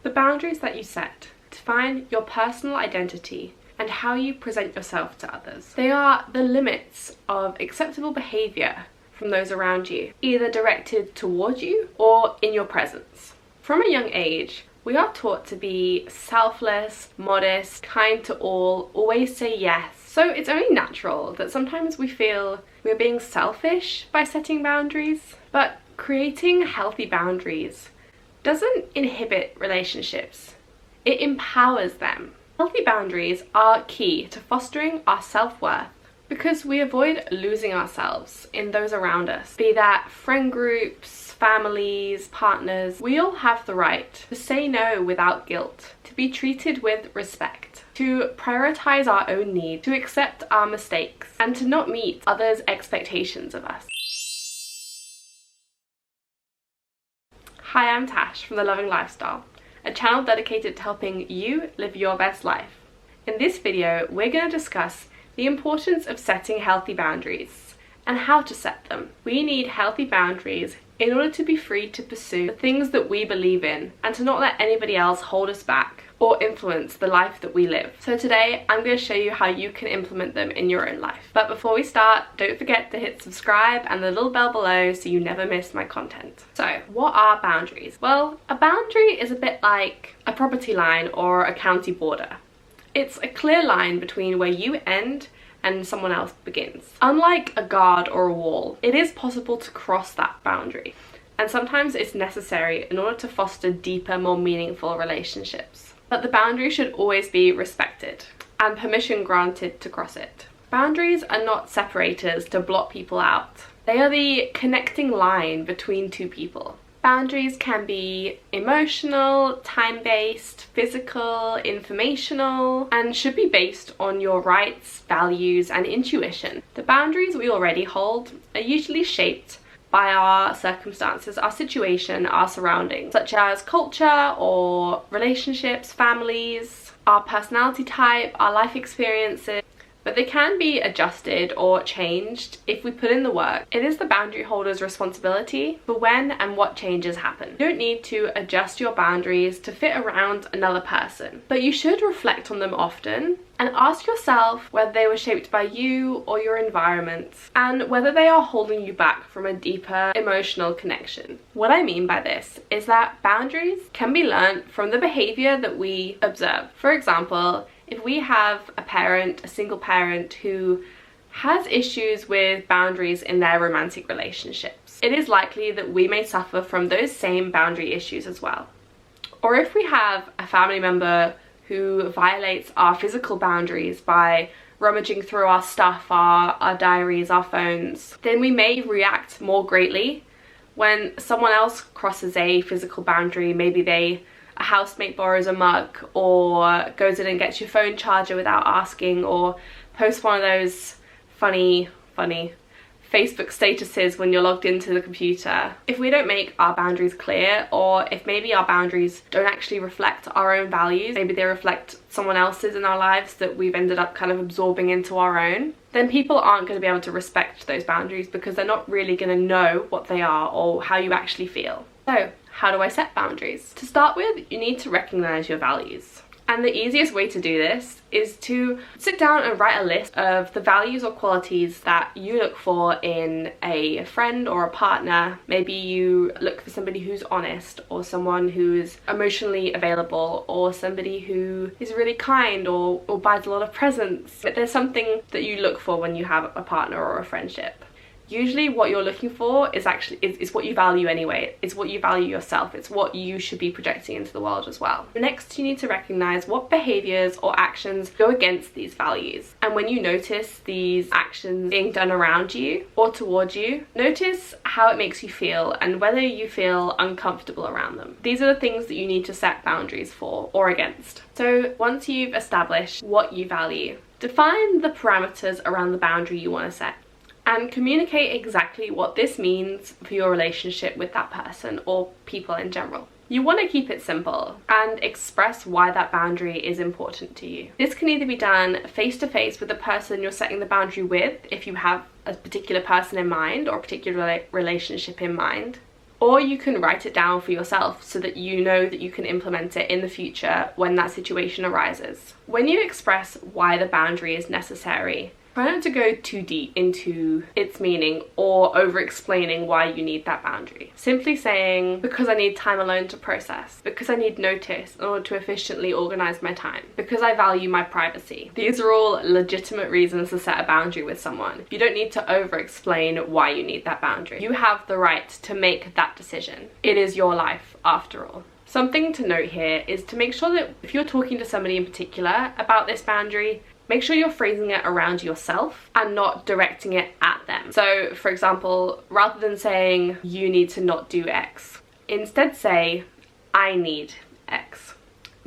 The boundaries that you set define your personal identity and how you present yourself to others. They are the limits of acceptable behaviour from those around you, either directed towards you or in your presence. From a young age, we are taught to be selfless, modest, kind to all, always say yes. So it's only natural that sometimes we feel we're being selfish by setting boundaries. But creating healthy boundaries doesn't inhibit relationships, it empowers them. Healthy boundaries are key to fostering our self-worth because we avoid losing ourselves in those around us, be that friend groups, families, partners. We all have the right to say no without guilt, to be treated with respect, to prioritize our own needs, to accept our mistakes, and to not meet others' expectations of us. Hi, I'm Tash from The Loving Lifestyle, a channel dedicated to helping you live your best life. In this video, we're going to discuss the importance of setting healthy boundaries and how to set them. We need healthy boundaries in order to be free to pursue the things that we believe in and to not let anybody else hold us back or influence the life that we live. So today I'm going to show you how you can implement them in your own life. But before we start, don't forget to hit subscribe and the little bell below so you never miss my content. So what are boundaries? Well, a boundary is a bit like a property line or a county border. It's a clear line between where you end and someone else begins. Unlike a guard or a wall, it is possible to cross that boundary, and sometimes it's necessary in order to foster deeper, more meaningful relationships. But the boundary should always be respected and permission granted to cross it. Boundaries are not separators to block people out. They are the connecting line between two people. Boundaries can be emotional, time-based, physical, informational, and should be based on your rights, values, and intuition. The boundaries we already hold are usually shaped by our circumstances, our situation, our surroundings, such as culture or relationships, families, our personality type, our life experiences. But they can be adjusted or changed if we put in the work. It is the boundary holder's responsibility for when and what changes happen. You don't need to adjust your boundaries to fit around another person, but you should reflect on them often and ask yourself whether they were shaped by you or your environment and whether they are holding you back from a deeper emotional connection. What I mean by this is that boundaries can be learned from the behavior that we observe. For example, if we have a single parent who has issues with boundaries in their romantic relationships, it is likely that we may suffer from those same boundary issues as well. Or if we have a family member who violates our physical boundaries by rummaging through our stuff, our diaries, our phones, then we may react more greatly when someone else crosses a physical boundary. Maybe a housemate borrows a mug or goes in and gets your phone charger without asking, or posts one of those funny Facebook statuses when you're logged into the computer. If we don't make our boundaries clear, or if maybe our boundaries don't actually reflect our own values, maybe they reflect someone else's in our lives that we've ended up kind of absorbing into our own, then people aren't going to be able to respect those boundaries because they're not really going to know what they are or how you actually feel. So, how do I set boundaries? To start with, you need to recognize your values. And the easiest way to do this is to sit down and write a list of the values or qualities that you look for in a friend or a partner. Maybe you look for somebody who's honest, or someone who's emotionally available, or somebody who is really kind or buys a lot of presents. But there's something that you look for when you have a partner or a friendship. Usually what you're looking for is what you value anyway. It's what you value yourself. It's what you should be projecting into the world as well. Next, you need to recognize what behaviors or actions go against these values. And when you notice these actions being done around you or towards you, notice how it makes you feel and whether you feel uncomfortable around them. These are the things that you need to set boundaries for or against. So once you've established what you value, define the parameters around the boundary you want to set, and communicate exactly what this means for your relationship with that person or people in general. You want to keep it simple and express why that boundary is important to you. This can either be done face to face with the person you're setting the boundary with, if you have a particular person in mind or a particular relationship in mind, Or you can write it down for yourself so that you know that you can implement it in the future when that situation arises. When you express why the boundary is necessary, try not to go too deep into its meaning or over-explaining why you need that boundary. Simply saying, because I need time alone to process, because I need notice in order to efficiently organize my time, because I value my privacy. These are all legitimate reasons to set a boundary with someone. You don't need to over-explain why you need that boundary. You have the right to make that decision. It is your life, after all. Something to note here is to make sure that if you're talking to somebody in particular about this boundary, make sure you're phrasing it around yourself and not directing it at them. So, for example, rather than saying, you need to not do X, instead say, I need X.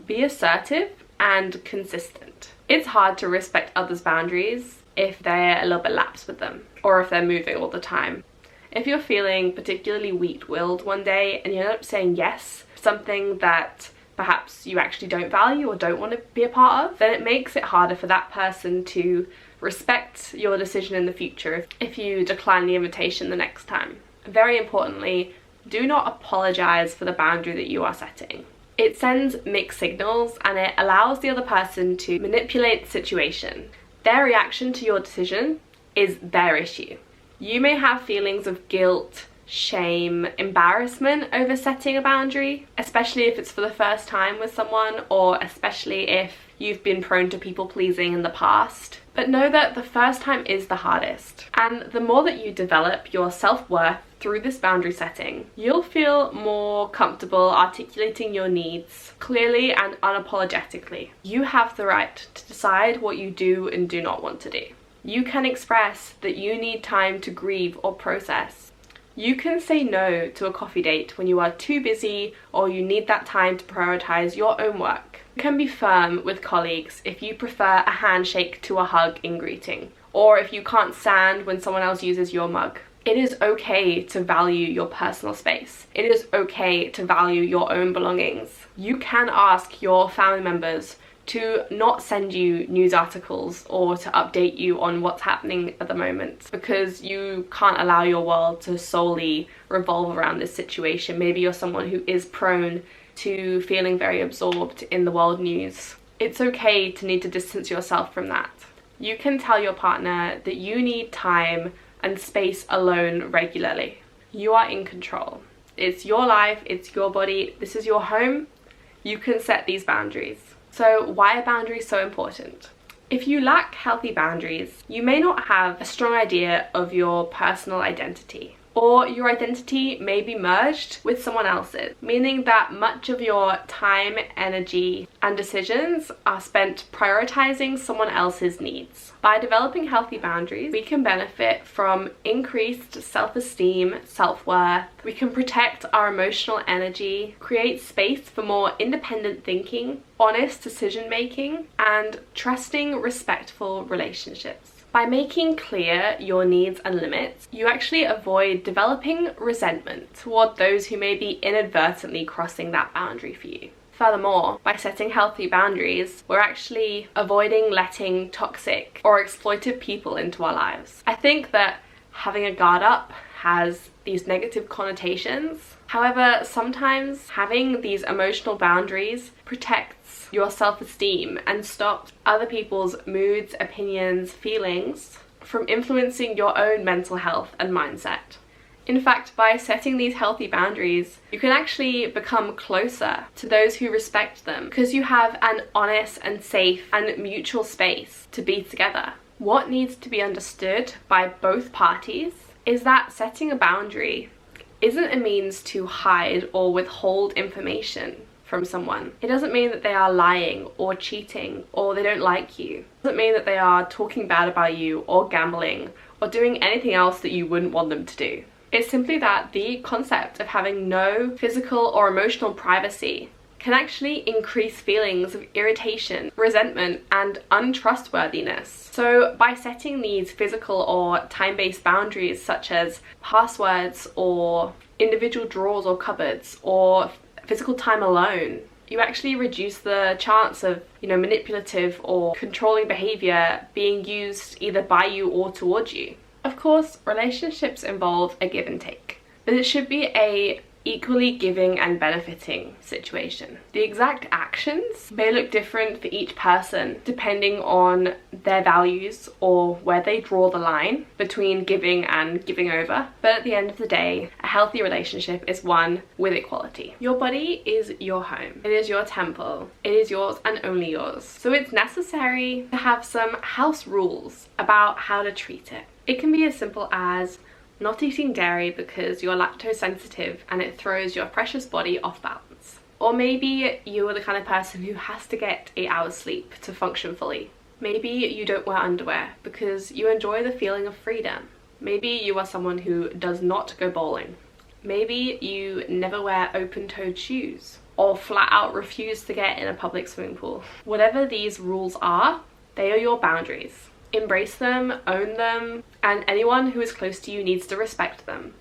Be assertive and consistent. It's hard to respect others' boundaries if they're a little bit lax with them or if they're moving all the time. If you're feeling particularly weak-willed one day and you end up saying yes to something that perhaps you actually don't value or don't want to be a part of, then it makes it harder for that person to respect your decision in the future if you decline the invitation the next time. Very importantly, do not apologize for the boundary that you are setting. It sends mixed signals and it allows the other person to manipulate the situation. Their reaction to your decision is their issue. You may have feelings of guilt, shame, embarrassment over setting a boundary, especially if it's for the first time with someone or especially if you've been prone to people pleasing in the past. But know that the first time is the hardest, and the more that you develop your self-worth through this boundary setting, you'll feel more comfortable articulating your needs clearly and unapologetically. You have the right to decide what you do and do not want to do. You can express that you need time to grieve or process. You can say no to a coffee date when you are too busy or you need that time to prioritize your own work. You can be firm with colleagues if you prefer a handshake to a hug in greeting, or if you can't stand when someone else uses your mug. It is okay to value your personal space. It is okay to value your own belongings. You can ask your family members to not send you news articles or to update you on what's happening at the moment because you can't allow your world to solely revolve around this situation. Maybe you're someone who is prone to feeling very absorbed in the world news. It's okay to need to distance yourself from that. You can tell your partner that you need time and space alone regularly. You are in control. It's your life, it's your body, this is your home. You can set these boundaries. So why are boundaries so important? If you lack healthy boundaries, you may not have a strong idea of your personal identity, or your identity may be merged with someone else's, meaning that much of your time, energy, and decisions are spent prioritizing someone else's needs. By developing healthy boundaries, we can benefit from increased self-esteem, self-worth. We can protect our emotional energy, create space for more independent thinking, honest decision-making, and trusting, respectful relationships. By making clear your needs and limits, you actually avoid developing resentment toward those who may be inadvertently crossing that boundary for you. Furthermore, by setting healthy boundaries, we're actually avoiding letting toxic or exploitive people into our lives. I think that having a guard up has these negative connotations. However, sometimes having these emotional boundaries protects your self-esteem and stops other people's moods, opinions, feelings from influencing your own mental health and mindset. In fact, by setting these healthy boundaries, you can actually become closer to those who respect them because you have an honest and safe and mutual space to be together. What needs to be understood by both parties is that setting a boundary isn't a means to hide or withhold information from someone. It doesn't mean that they are lying or cheating or they don't like you. It doesn't mean that they are talking bad about you or gambling or doing anything else that you wouldn't want them to do. It's simply that the concept of having no physical or emotional privacy can actually increase feelings of irritation, resentment, and untrustworthiness. So by setting these physical or time-based boundaries such as passwords or individual drawers or cupboards or physical time alone, you actually reduce the chance of, manipulative or controlling behavior being used either by you or towards you. Of course, relationships involve a give and take, but it should be a equally giving and benefiting situation. The exact actions may look different for each person depending on their values or where they draw the line between giving and giving over. But at the end of the day, a healthy relationship is one with equality. Your body is your home. It is your temple. It is yours and only yours. So it's necessary to have some house rules about how to treat it. It can be as simple as not eating dairy because you're lactose sensitive and it throws your precious body off balance. Or maybe you are the kind of person who has to get 8 hours sleep to function fully. Maybe you don't wear underwear because you enjoy the feeling of freedom. Maybe you are someone who does not go bowling. Maybe you never wear open-toed shoes or flat out refuse to get in a public swimming pool. Whatever these rules are, they are your boundaries. Embrace them, own them, and anyone who is close to you needs to respect them.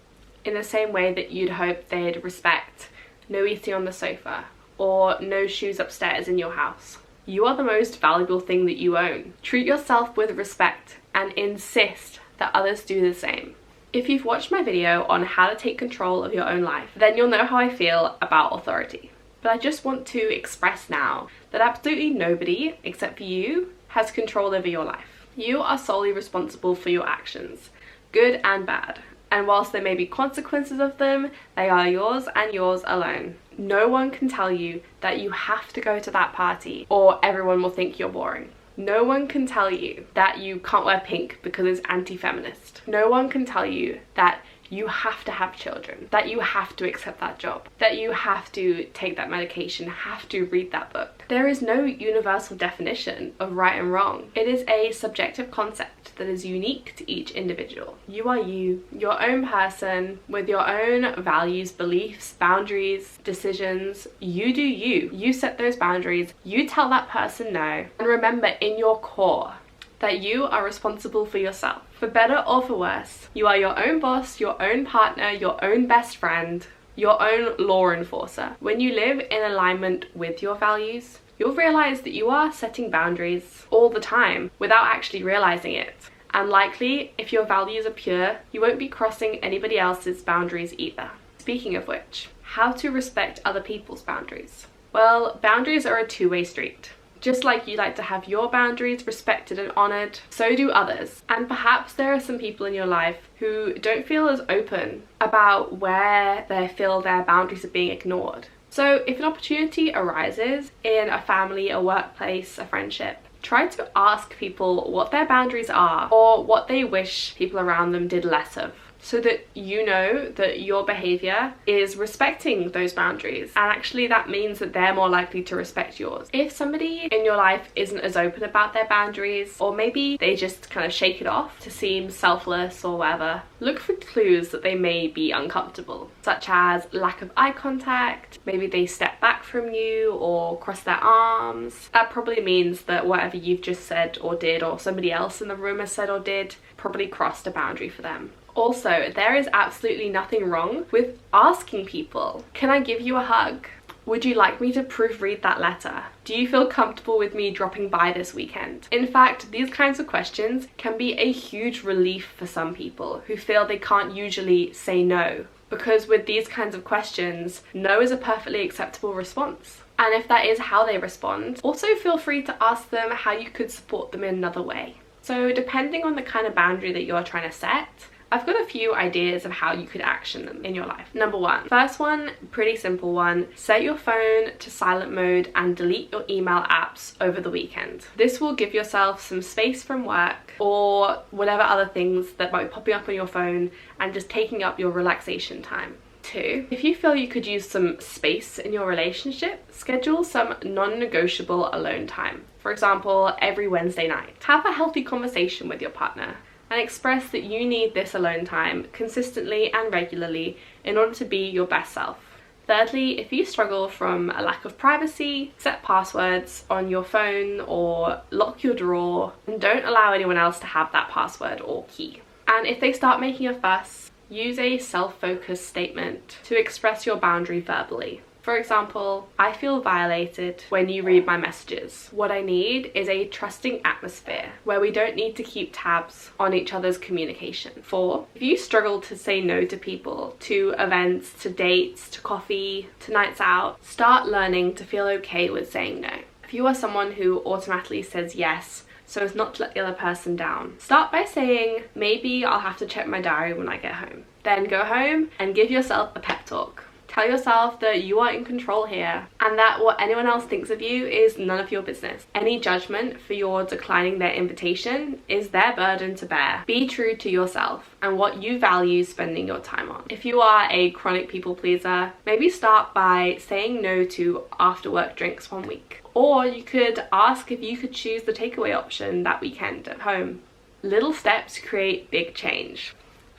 In the same way that you'd hope they'd respect no eating on the sofa or no shoes upstairs in your house. You are the most valuable thing that you own. Treat yourself with respect and insist that others do the same. If you've watched my video on how to take control of your own life, then you'll know how I feel about authority. But I just want to express now that absolutely nobody, except for you, has control over your life. You are solely responsible for your actions, good and bad. And whilst there may be consequences of them, they are yours and yours alone. No one can tell you that you have to go to that party or everyone will think you're boring. No one can tell you that you can't wear pink because it's anti-feminist. No one can tell you that you have to have children, that you have to accept that job, that you have to take that medication, have to read that book. There is no universal definition of right and wrong. It is a subjective concept that is unique to each individual. You are you, your own person, with your own values, beliefs, boundaries, decisions. You do you. You set those boundaries. You tell that person no. And remember in your core that you are responsible for yourself. For better or for worse, you are your own boss, your own partner, your own best friend, your own law enforcer. When you live in alignment with your values, you'll realize that you are setting boundaries all the time without actually realizing it. And likely, if your values are pure, you won't be crossing anybody else's boundaries either. Speaking of which, how to respect other people's boundaries? Well, boundaries are a two-way street. Just like you like to have your boundaries respected and honoured, so do others. And perhaps there are some people in your life who don't feel as open about where they feel their boundaries are being ignored. So if an opportunity arises in a family, a workplace, a friendship, try to ask people what their boundaries are or what they wish people around them did less of, so that you know that your behavior is respecting those boundaries, and actually that means that they're more likely to respect yours. If somebody in your life isn't as open about their boundaries, or maybe they just kind of shake it off to seem selfless or whatever, look for clues that they may be uncomfortable, such as lack of eye contact, maybe they step back from you or cross their arms. That probably means that whatever you've just said or did, or somebody else in the room has said or did, probably crossed a boundary for them. Also, there is absolutely nothing wrong with asking people, can I give you a hug? Would you like me to proofread that letter? Do you feel comfortable with me dropping by this weekend? In fact, these kinds of questions can be a huge relief for some people who feel they can't usually say no. Because with these kinds of questions, no is a perfectly acceptable response. And if that is how they respond, also feel free to ask them how you could support them in another way. So depending on the kind of boundary that you're trying to set, I've got a few ideas of how you could action them in your life. Number one, first one, pretty simple one, set your phone to silent mode and delete your email apps over the weekend. This will give yourself some space from work or whatever other things that might be popping up on your phone and just taking up your relaxation time. Two, if you feel you could use some space in your relationship, schedule some non-negotiable alone time. For example, every Wednesday night. Have a healthy conversation with your partner and express that you need this alone time consistently and regularly in order to be your best self. Thirdly, if you struggle from a lack of privacy, set passwords on your phone or lock your drawer and don't allow anyone else to have that password or key. And if they start making a fuss, use a self-focused statement to express your boundary verbally. For example, I feel violated when you read my messages. What I need is a trusting atmosphere where we don't need to keep tabs on each other's communication. 4, if you struggle to say no to people, to events, to dates, to coffee, to nights out, start learning to feel okay with saying no. If you are someone who automatically says yes so as not to let the other person down, start by saying, maybe I'll have to check my diary when I get home. Then go home and give yourself a pep talk. Tell yourself that you are in control here and that what anyone else thinks of you is none of your business. Any judgment for your declining their invitation is their burden to bear. Be true to yourself and what you value spending your time on. If you are a chronic people pleaser, maybe start by saying no to after work drinks one week. Or you could ask if you could choose the takeaway option that weekend at home. Little steps create big change.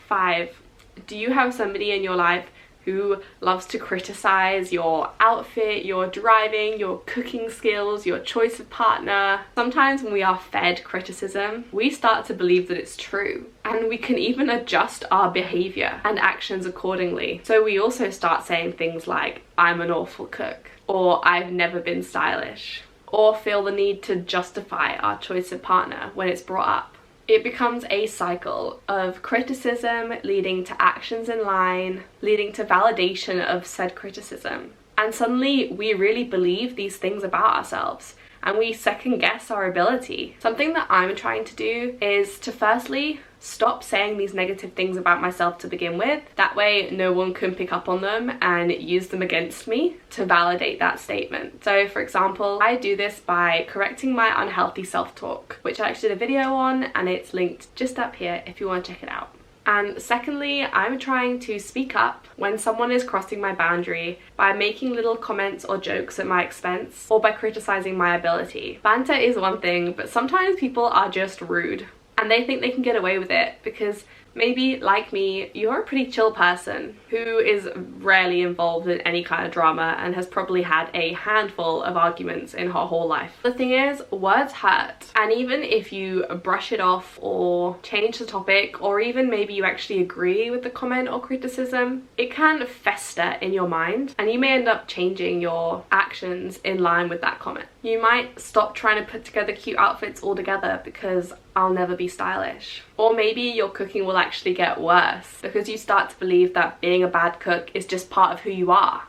5, do you have somebody in your life who loves to criticize your outfit, your driving, your cooking skills, your choice of partner? Sometimes when we are fed criticism, we start to believe that it's true, and we can even adjust our behavior and actions accordingly. So we also start saying things like, I'm an awful cook, or I've never been stylish, or feel the need to justify our choice of partner when it's brought up. It becomes a cycle of criticism leading to actions in line, leading to validation of said criticism. And suddenly we really believe these things about ourselves and we second guess our ability. Something that I'm trying to do is to firstly stop saying these negative things about myself to begin with. That way no one can pick up on them and use them against me to validate that statement. So for example, I do this by correcting my unhealthy self-talk, which I actually did a video on and it's linked just up here if you want to check it out. And secondly, I'm trying to speak up when someone is crossing my boundary by making little comments or jokes at my expense or by criticizing my ability. Banter is one thing, but sometimes people are just rude. And they think they can get away with it because maybe, like me, you're a pretty chill person who is rarely involved in any kind of drama and has probably had a handful of arguments in her whole life. The thing is, words hurt. And even if you brush it off or change the topic, or even maybe you actually agree with the comment or criticism, it can fester in your mind and you may end up changing your actions in line with that comment. You might stop trying to put together cute outfits altogether because I'll never be stylish. Or maybe your cooking will actually get worse because you start to believe that being a bad cook is just part of who you are.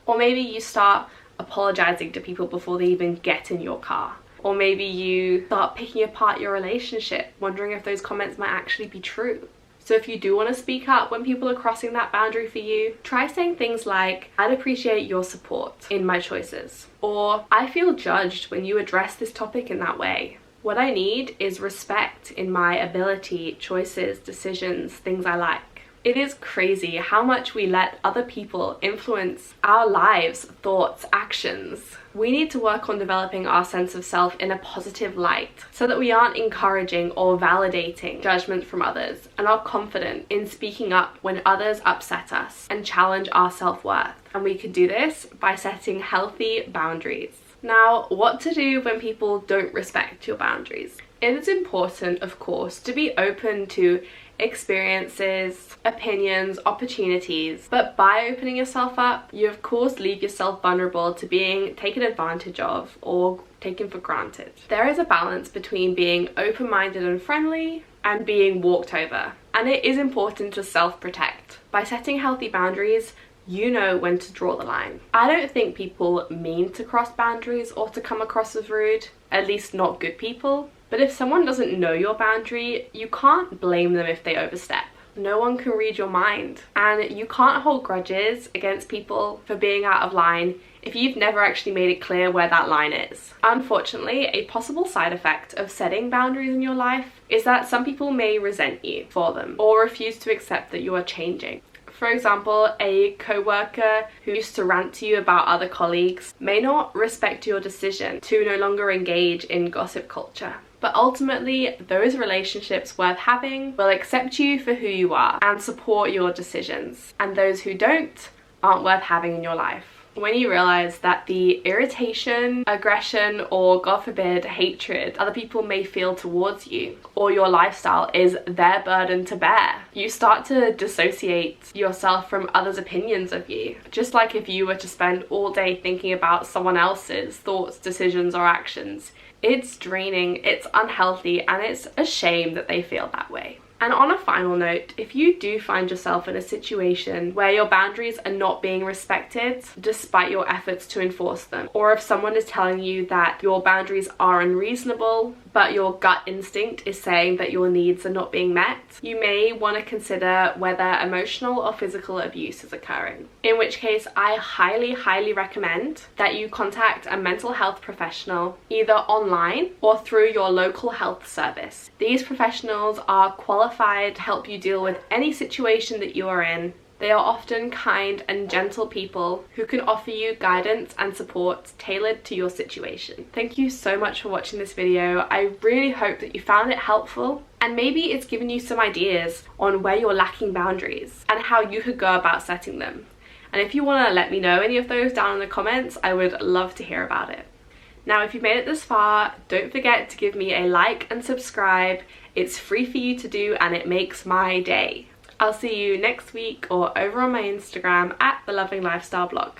Or maybe you start apologizing to people before they even get in your car. Or maybe you start picking apart your relationship, wondering if those comments might actually be true. So if you do want to speak up when people are crossing that boundary for you, try saying things like, I'd appreciate your support in my choices. Or, I feel judged when you address this topic in that way. What I need is respect in my ability, choices, decisions, things I like. It is crazy how much we let other people influence our lives, thoughts, actions. We need to work on developing our sense of self in a positive light so that we aren't encouraging or validating judgment from others and are confident in speaking up when others upset us and challenge our self-worth. And we can do this by setting healthy boundaries. Now, what to do when people don't respect your boundaries? It is important, of course, to be open to experiences, opinions, opportunities, but by opening yourself up, you of course leave yourself vulnerable to being taken advantage of or taken for granted. There is a balance between being open-minded and friendly and being walked over, and it is important to self-protect. By setting healthy boundaries, you know when to draw the line. I don't think people mean to cross boundaries or to come across as rude, at least not good people. But if someone doesn't know your boundary, you can't blame them if they overstep. No one can read your mind. And you can't hold grudges against people for being out of line if you've never actually made it clear where that line is. Unfortunately, a possible side effect of setting boundaries in your life is that some people may resent you for them or refuse to accept that you are changing. For example, a co-worker who used to rant to you about other colleagues may not respect your decision to no longer engage in gossip culture. But ultimately, those relationships worth having will accept you for who you are and support your decisions. And those who don't aren't worth having in your life. when you realize that the irritation, aggression, or God forbid, hatred other people may feel towards you or your lifestyle is their burden to bear. You start to dissociate yourself from others' opinions of you. Just like if you were to spend all day thinking about someone else's thoughts, decisions, or actions. It's draining, it's unhealthy, and it's a shame that they feel that way. And on a final note, if you do find yourself in a situation where your boundaries are not being respected despite your efforts to enforce them, or if someone is telling you that your boundaries are unreasonable, but your gut instinct is saying that your needs are not being met, you may want to consider whether emotional or physical abuse is occurring. In which case, I highly recommend that you contact a mental health professional, either online or through your local health service. These professionals are qualified to help you deal with any situation that you are in. They are often kind and gentle people who can offer you guidance and support tailored to your situation. Thank you so much for watching this video. I really hope that you found it helpful, and maybe it's given you some ideas on where you're lacking boundaries and how you could go about setting them. And if you want to let me know any of those down in the comments, I would love to hear about it. Now, if you've made it this far, don't forget to give me a like and subscribe. It's free for you to do and it makes my day. I'll see you next week or over on my Instagram at The Loving Lifestyle blog.